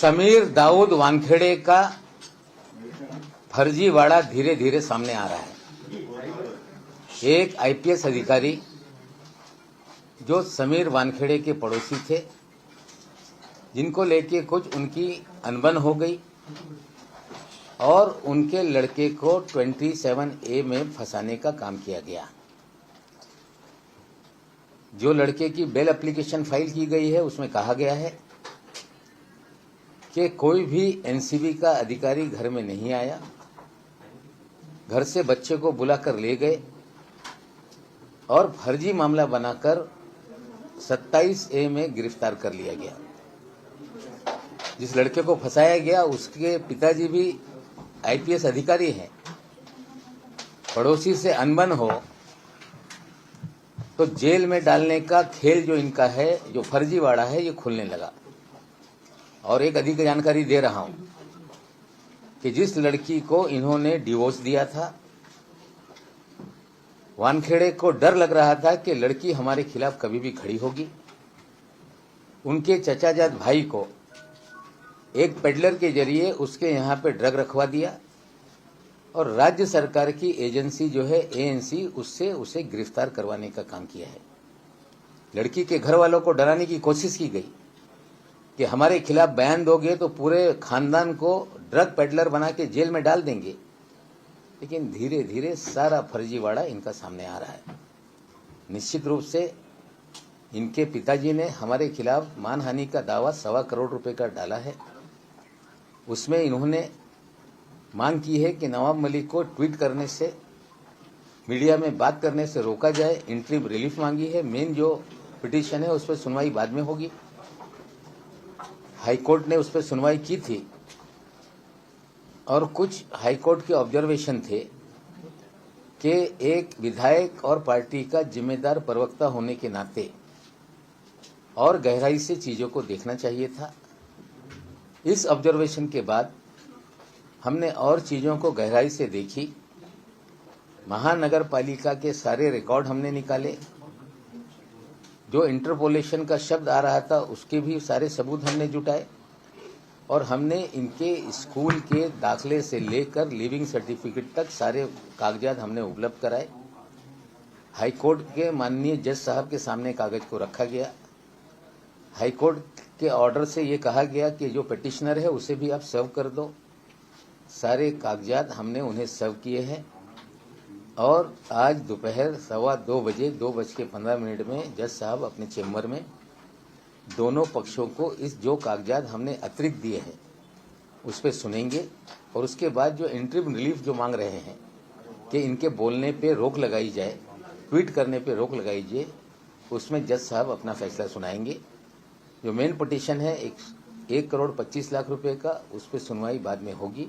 समीर दाऊद वानखेड़े का फर्जीवाड़ा धीरे धीरे सामने आ रहा है। एक आईपीएस अधिकारी जो समीर वानखेड़े के पड़ोसी थे, जिनको लेके कुछ उनकी अनबन हो गई और उनके लड़के को 27A में फंसाने का काम किया गया। जो लड़के की बेल एप्लीकेशन फाइल की गई है उसमें कहा गया है कि कोई भी एनसीबी का अधिकारी घर में नहीं आया, घर से बच्चे को बुलाकर ले गए और फर्जी मामला बनाकर 27A में गिरफ्तार कर लिया गया। जिस लड़के को फंसाया गया उसके पिताजी भी आईपीएस अधिकारी हैं। पड़ोसी से अनबन हो तो जेल में डालने का खेल जो इनका है, जो फर्जीवाड़ा है, ये खुलने लगा। और एक अधिक जानकारी दे रहा हूं कि जिस लड़की को इन्होंने डिवोर्स दिया था, वानखेड़े को डर लग रहा था कि लड़की हमारे खिलाफ कभी भी खड़ी होगी। उनके चचाजाद भाई को एक पेडलर के जरिए उसके यहाँ पे ड्रग रखवा दिया और राज्य सरकार की एजेंसी जो है एएनसी, उससे उसे गिरफ्तार करवाने का काम किया है। लड़की के घर वालों को डराने की कोशिश की गई कि हमारे खिलाफ बयान दोगे तो पूरे खानदान को ड्रग पेडलर बना के जेल में डाल देंगे। लेकिन धीरे धीरे सारा फर्जीवाड़ा इनका सामने आ रहा है। निश्चित रूप से इनके पिताजी ने हमारे खिलाफ मानहानि का दावा 1.25 करोड़ रुपए का डाला है। उसमें इन्होंने मांग की है कि नवाब मलिक को ट्वीट करने से, मीडिया में बात करने से रोका जाए। इंटरिम रिलीफ मांगी है। मेन जो पिटीशन है उस पर सुनवाई बाद में होगी। हाईकोर्ट ने उस पर सुनवाई की थी और कुछ हाईकोर्ट के ऑब्जर्वेशन थे कि एक विधायक और पार्टी का जिम्मेदार प्रवक्ता होने के नाते और गहराई से चीजों को देखना चाहिए था। इस ऑब्जर्वेशन के बाद हमने और चीजों को गहराई से देखी। महानगर पालिका के सारे रिकॉर्ड हमने निकाले। जो इंटरपोलेशन का शब्द आ रहा था उसके भी सारे सबूत हमने जुटाए और हमने इनके स्कूल के दाखिले से लेकर लिविंग सर्टिफिकेट तक सारे कागजात हमने उपलब्ध कराए। हाईकोर्ट के माननीय जज साहब के सामने कागज को रखा गया। हाईकोर्ट के ऑर्डर से ये कहा गया कि जो पिटिशनर है उसे भी आप सर्व कर दो। सारे कागजात हमने उन्हें सर्व किए हैं और आज दोपहर 2:15 बजे 2:15 में जज साहब अपने चेम्बर में दोनों पक्षों को इस जो कागजात हमने अतिरिक्त दिए हैं उस पर सुनेंगे और उसके बाद जो इंटरिम रिलीफ जो मांग रहे हैं कि इनके बोलने पे रोक लगाई जाए, ट्वीट करने पे रोक लगाई जाए, उसमें जज साहब अपना फैसला सुनाएंगे। जो मेन पिटीशन है 1,25,00,000 रुपए का, उस पर सुनवाई बाद में होगी।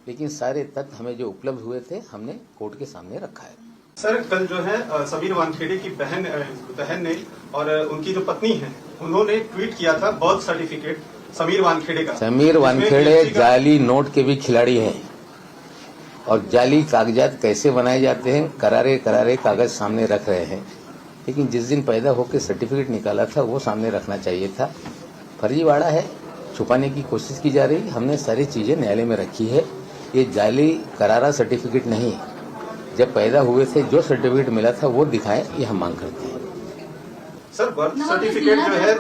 लेकिन सारे तथ्य हमें जो उपलब्ध हुए थे हमने कोर्ट के सामने रखा है। सर, कल जो है समीर वानखेड़े की बहन ने और उनकी जो पत्नी है उन्होंने ट्वीट किया था बर्थ सर्टिफिकेट समीर वानखेड़े का। समीर वानखेड़े जाली नोट के भी खिलाड़ी हैं और जाली कागजात कैसे बनाए जाते हैं, करारे करारे कागज सामने रख रहे हैं। लेकिन जिस दिन पैदा होकर सर्टिफिकेट निकाला था वो सामने रखना चाहिए था। फर्जीवाड़ा है, छुपाने की कोशिश की जा रही। हमने सारी चीजें न्यायालय में रखी है। ये जाली करारा सर्टिफिकेट नहीं, जब पैदा हुए थे जो सर्टिफिकेट मिला था वो दिखाएं, ये हम मांग करते हैं। सर, बर्थ सर्टिफिकेट जो है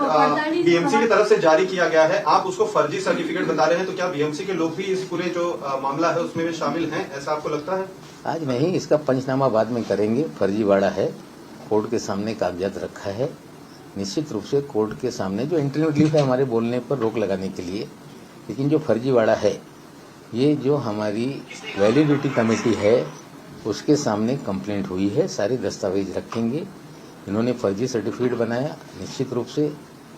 बीएमसी की तरफ से जारी किया गया है, आप उसको फर्जी सर्टिफिकेट बता रहे हैं, तो क्या बीएमसी के लोग भी इस पूरे जो मामला है उसमें भी शामिल हैं, ऐसा आपको लगता है? आज नहीं, इसका पंचनामा बाद में करेंगे। फर्जीवाड़ा है, कोर्ट के सामने कागजात रखा है। निश्चित रूप से कोर्ट के सामने जो इंटरव्यू रिलीफ है हमारे बोलने पर रोक लगाने के लिए, लेकिन जो फर्जीवाड़ा है ये जो हमारी वैलिडिटी कमेटी है उसके सामने कंप्लेंट हुई है। सारे दस्तावेज रखेंगे। इन्होंने फर्जी सर्टिफिकेट बनाया, निश्चित रूप से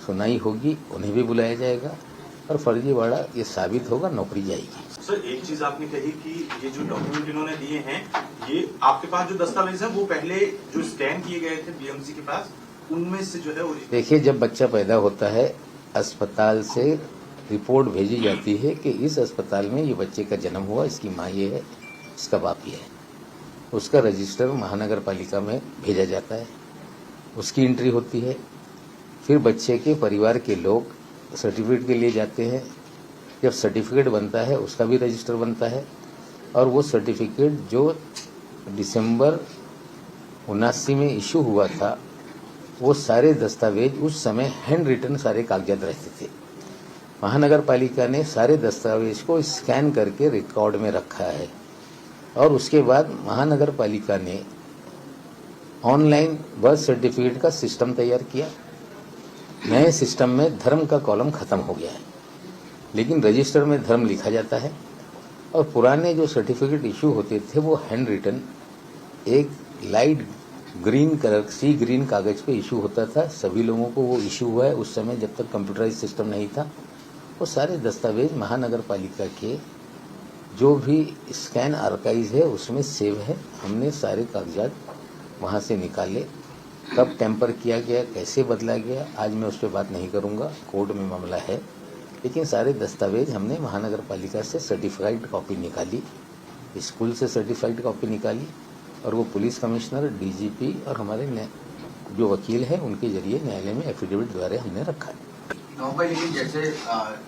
सुनाई होगी, उन्हें भी बुलाया जाएगा और फर्जीवाड़ा ये साबित होगा, नौकरी जाएगी। सर, एक चीज आपने कही कि ये जो डॉक्यूमेंट इन्होंने दिए हैं, ये आपके पास जो दस्तावेज है वो पहले जो स्कैन किए गए थे बीएमसी के पास, उनमें से जो है देखिए, जब बच्चा पैदा होता है अस्पताल से रिपोर्ट भेजी जाती है कि इस अस्पताल में ये बच्चे का जन्म हुआ, इसकी माँ ये है, इसका बाप ये है। उसका रजिस्टर महानगर पालिका में भेजा जाता है, उसकी एंट्री होती है। फिर बच्चे के परिवार के लोग सर्टिफिकेट के लिए जाते हैं, जब सर्टिफिकेट बनता है उसका भी रजिस्टर बनता है, और वो सर्टिफिकेट जो दिसंबर 79 में इशू हुआ था, वो सारे दस्तावेज उस समय हैंड रिटन सारे कागजात रहते थे। महानगर पालिका ने सारे दस्तावेज को स्कैन करके रिकॉर्ड में रखा है, और उसके बाद महानगर पालिका ने ऑनलाइन बर्थ सर्टिफिकेट का सिस्टम तैयार किया। नए सिस्टम में धर्म का कॉलम खत्म हो गया है, लेकिन रजिस्टर में धर्म लिखा जाता है, और पुराने जो सर्टिफिकेट इशू होते थे वो हैंड रिटन एक लाइट ग्रीन कलर सी ग्रीन कागज पे इशू होता था। सभी लोगों को वो इशू हुआ है उस समय जब तक कंप्यूटराइज सिस्टम नहीं था। वो सारे दस्तावेज महानगर पालिका के जो भी स्कैन आर्काइव है उसमें सेव है। हमने सारे कागजात वहाँ से निकाले, कब टेम्पर किया गया, कैसे बदला गया, आज मैं उस पर बात नहीं करूँगा, कोर्ट में मामला है, लेकिन सारे दस्तावेज हमने महानगर पालिका से सर्टिफाइड कॉपी निकाली, स्कूल से सर्टिफाइड कॉपी निकाली, और वो पुलिस कमिश्नर, डीजीपी और हमारे जो वकील हैं उनके जरिए न्यायालय में एफिडेविट द्वारा हमने रखा है। भाई, लेकिन जैसे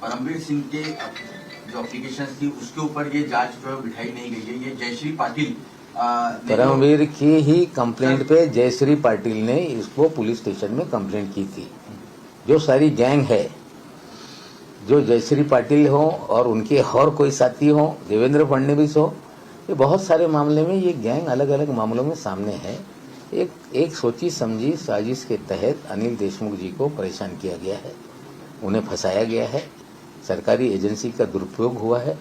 परमवीर सिंह के जो एप्लीकेशन थी उसके ऊपर ये जांच जो है बिठाई नहीं गई है। ये जयश्री पाटिल परमवीर की ही कंप्लेंट पे जयश्री पाटिल ने इसको पुलिस स्टेशन में कंप्लेंट की थी। जो सारी गैंग है, जो जयश्री पाटिल हो और उनके और कोई साथी हो, देवेंद्र फडणवीस हो, ये बहुत सारे मामले में ये गैंग अलग अलग मामलों में सामने है। एक सोची समझी साजिश के तहत अनिल देशमुख जी को परेशान किया गया है, उन्हें फंसाया गया है, सरकारी एजेंसी का दुरुपयोग हुआ है,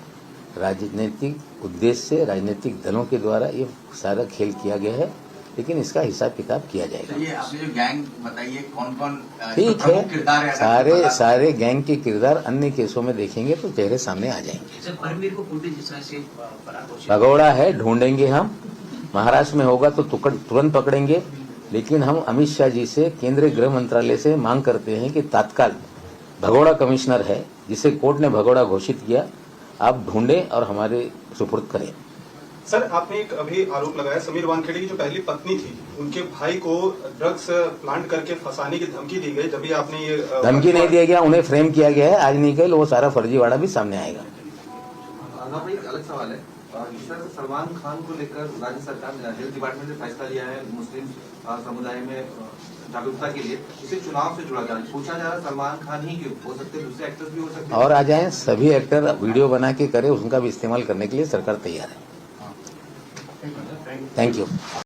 राजनीतिक उद्देश्य से राजनीतिक दलों के द्वारा ये सारा खेल किया गया है, लेकिन इसका हिसाब किताब किया जाएगा। ये आपने जो गैंग बताइए कौन कौन ठीक है, सारे गैंग के किरदार अन्य केसों में देखेंगे तो चेहरे सामने आ जाएंगे। परमवीर को पुलिस जिस तरह से भगोड़ा है, ढूंढेंगे हम, महाराष्ट्र में होगा तो तुरंत पकड़ेंगे, लेकिन हम अमित शाह जी से, केंद्रीय गृह मंत्रालय से मांग करते हैं कि तत्काल भगोड़ा कमिश्नर है जिसे कोर्ट ने भगोड़ा घोषित किया, आप ढूंढें और हमारे सुपुर्द करें। सर, आपने एक अभी आरोप लगाया समीर वानखेड़े की जो पहली पत्नी थी, उनके भाई को ड्रग्स प्लांट करके फंसाने की धमकी दी गई। जब भी आपने ये धमकी नहीं दिया गया, उन्हें फ्रेम किया गया है, आज नहीं कल वो सारा फर्जीवाड़ा भी सामने आएगा। एक अलग सवाल है, जिस तरह से सलमान खान को लेकर राज्य सरकार ने हेल्थ डिपार्टमेंट ने फैसला लिया है मुस्लिम समुदाय में जागरूकता के लिए, इसे चुनाव से जुड़ा जा रहा है, पूछा जा रहा है सलमान खान ही क्यों हो सकते, दूसरे एक्टर्स भी हो सकते हैं, और आ जाएं, सभी एक्टर वीडियो बना के करें, उनका भी इस्तेमाल करने के लिए सरकार तैयार है। Thank you.